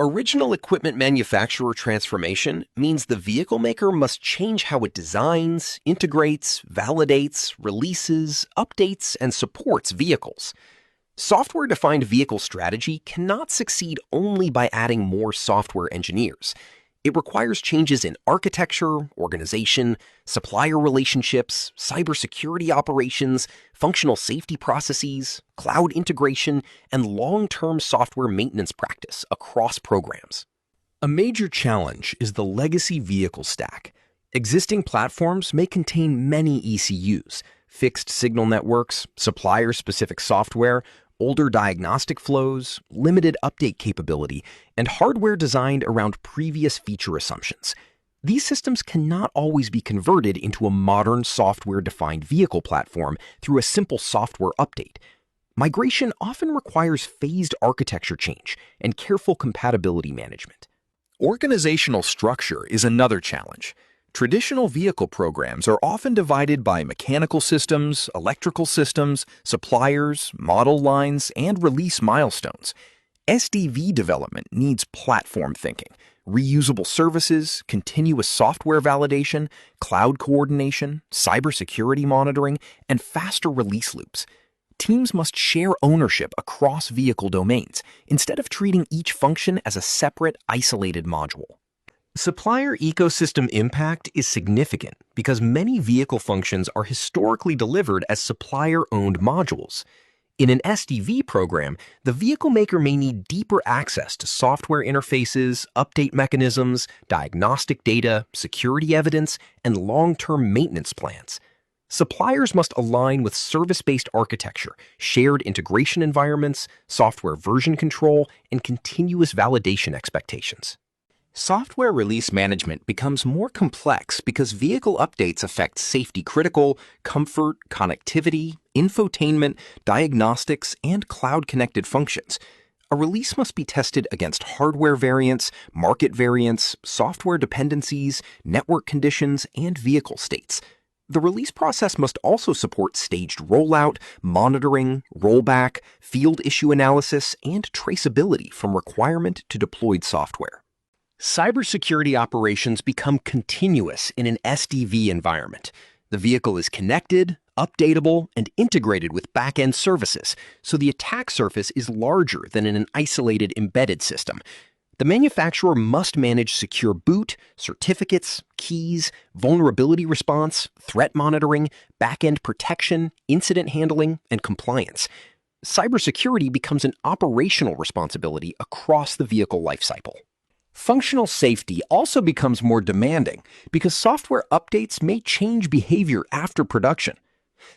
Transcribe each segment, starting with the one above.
Original equipment manufacturer transformation means the vehicle maker must change how it designs, integrates, validates, releases, updates, and supports vehicles. Software-defined vehicle strategy cannot succeed only by adding more software engineers. It requires changes in architecture, organization, supplier relationships, cybersecurity operations, functional safety processes, cloud integration, and long-term software maintenance practice across programs. A major challenge is the legacy vehicle stack. Existing platforms may contain many ECUs, fixed signal networks, supplier-specific software, older diagnostic flows, limited update capability, and hardware designed around previous feature assumptions. These systems cannot always be converted into a modern software-defined vehicle platform through a simple software update. Migration often requires phased architecture change and careful compatibility management. Organizational structure is another challenge. Traditional vehicle programs are often divided by mechanical systems, electrical systems, suppliers, model lines, and release milestones. SDV development needs platform thinking, reusable services, continuous software validation, cloud coordination, cybersecurity monitoring, and faster release loops. Teams must share ownership across vehicle domains instead of treating each function as a separate, isolated module. Supplier ecosystem impact is significant because many vehicle functions are historically delivered as supplier-owned modules. In an SDV program, the vehicle maker may need deeper access to software interfaces, update mechanisms, diagnostic data, security evidence, and long-term maintenance plans. Suppliers must align with service-based architecture, shared integration environments, software version control, and continuous validation expectations. Software release management becomes more complex because vehicle updates affect safety-critical, comfort, connectivity, infotainment, diagnostics, and cloud-connected functions. A release must be tested against hardware variants, market variants, software dependencies, network conditions, and vehicle states. The release process must also support staged rollout, monitoring, rollback, field issue analysis, and traceability from requirement to deployed software. Cybersecurity operations become continuous in an SDV environment. The vehicle is connected, updatable, and integrated with back-end services, so the attack surface is larger than in an isolated embedded system. The manufacturer must manage secure boot, certificates, keys, vulnerability response, threat monitoring, back-end protection, incident handling, and compliance. Cybersecurity becomes an operational responsibility across the vehicle lifecycle. Functional safety also becomes more demanding because software updates may change behavior after production.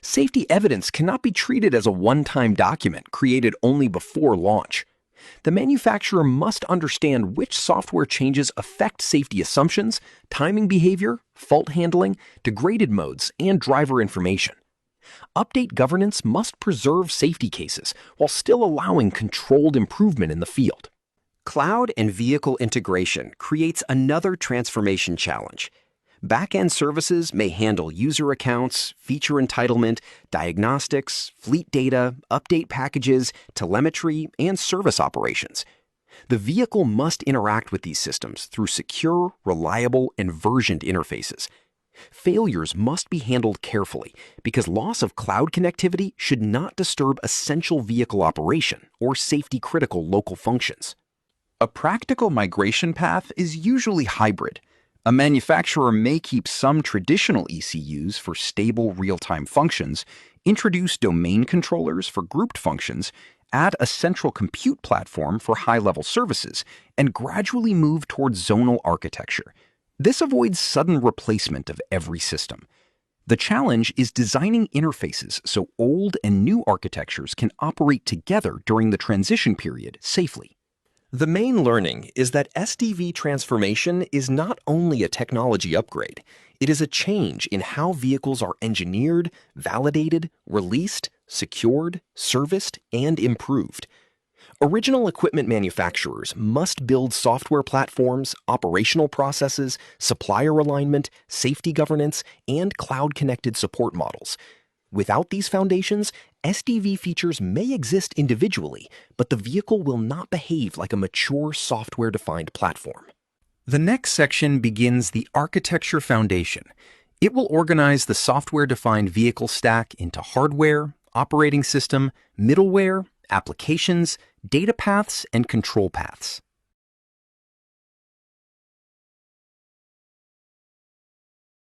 Safety evidence cannot be treated as a one-time document created only before launch. The manufacturer must understand which software changes affect safety assumptions, timing behavior, fault handling, degraded modes, and driver information. Update governance must preserve safety cases while still allowing controlled improvement in the field. Cloud and vehicle integration creates another transformation challenge. Back-end services may handle user accounts, feature entitlement, diagnostics, fleet data, update packages, telemetry, and service operations. The vehicle must interact with these systems through secure, reliable, and versioned interfaces. Failures must be handled carefully because loss of cloud connectivity should not disturb essential vehicle operation or safety-critical local functions. A practical migration path is usually hybrid. A manufacturer may keep some traditional ECUs for stable real-time functions, introduce domain controllers for grouped functions, add a central compute platform for high-level services, and gradually move towards zonal architecture. This avoids sudden replacement of every system. The challenge is designing interfaces so old and new architectures can operate together during the transition period safely. The main learning is that SDV transformation is not only a technology upgrade, it is a change in how vehicles are engineered, validated, released, secured, serviced, and improved. Original equipment manufacturers must build software platforms, operational processes, supplier alignment, safety governance, and cloud-connected support models. Without these foundations, SDV features may exist individually, but the vehicle will not behave like a mature software-defined platform. The next section begins the architecture foundation. It will organize the software-defined vehicle stack into hardware, operating system, middleware, applications, data paths, and control paths.